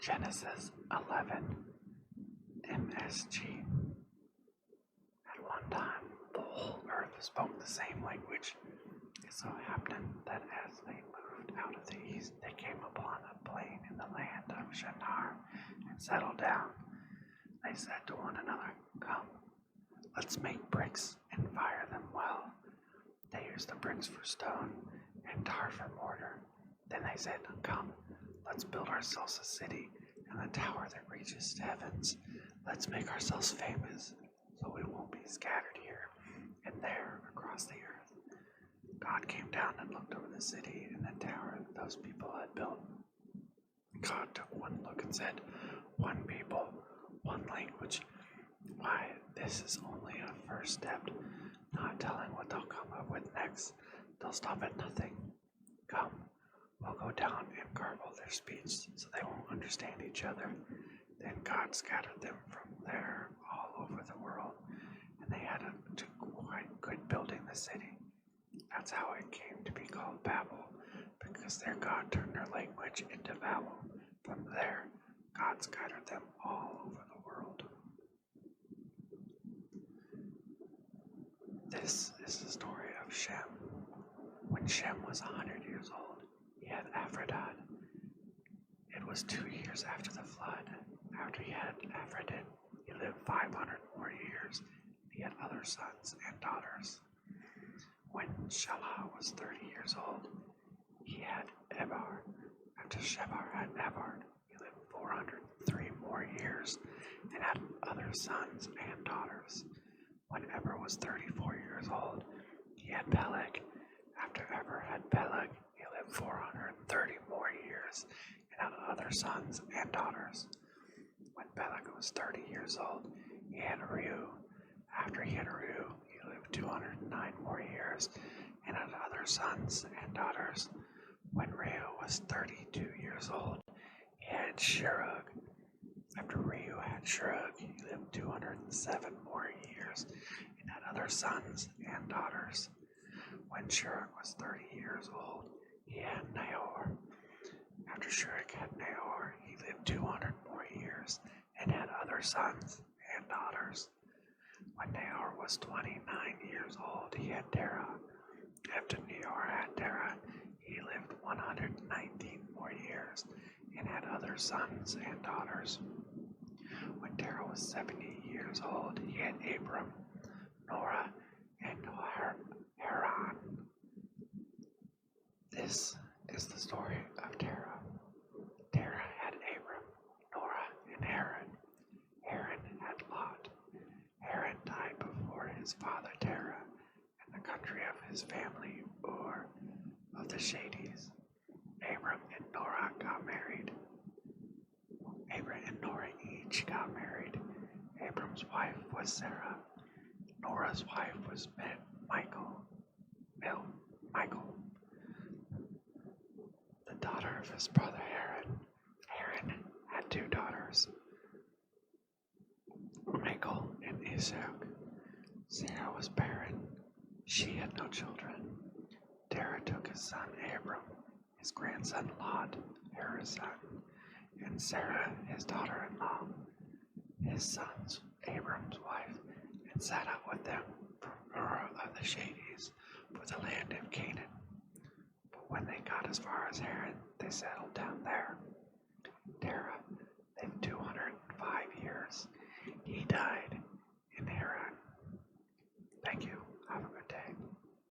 Genesis 11, MSG. At one time, the whole earth spoke the same language. It so happened that as they moved out of the east, they came upon a plain in the land of Shinar and settled down. They said to one another, "Come, let's make bricks and fire them well." They used the bricks for stone and tar for mortar. Then they said, "Come, let's build ourselves a city and a tower that reaches to heavens. Let's make ourselves famous so we won't be scattered here and there across the earth." God came down and looked over the city and the tower that those people had built. God took one look and said, "One people, one language. Why, this is only a first step, not telling what they'll come up with next. They'll stop at nothing. Come, we'll go down and garble their speech so they won't understand each other." Then God scattered them from there all over the world, and they had to quite good building the city. That's how it came to be called Babel, because their God turned their language into Babel. From there, God scattered them all over the world. This is the story of Shem. When Shem was 100 years old, he had Aphrodite. It was 2 years after the flood. After he had Aphrodite, he lived 500 more years. He had other sons and daughters. When Shelah was 30 years old, he had Eber. After Shebar had Eber, he lived 403 more years and had other sons and daughters. When Eber was 34 years old, he had Peleg. After Eber had Peleg, he lived 430 more years and had other sons and daughters. When Peleg was 30 years old, he had Reu. After he had Reu, he lived 209 more years and had other sons and daughters. When Reu was 32 years old, he had Shirug. After Reu had Shirug, he lived 207 more years and had other sons and daughters. When Shirug was 30 years old, he had Nahor. After Shirug had Nahor, he lived 200 more years and had other sons and daughters. When Nahor was 29 years old, he had Terah. After Nahor had Terah, he lived 119 more years and had other sons and daughters. When Terah was 70 years old, he had Abram, Norah, and Haran. This is the story of Terah. Terah had Abram, Norah, and Haran. Haran had Lot. Haran died before his father Terah, and the country of his family, Ur of the Shades. Abram and Norah got married. Abram and Norah each got married. Abram's wife was Sarah. Norah's wife was Michael, the daughter of his brother Haran. Haran had two daughters, Michael and Isaac. Sarah was barren. She had no children. Terah took his son Abram, his grandson Lot, Haran's son, and Sarah, his daughter-in-law, his sons, Abram's wife, and set out with them from Ur of the Shades for the land of Canaan. But when they got as far as Haran, they settled down there. Terah lived 205 years. He died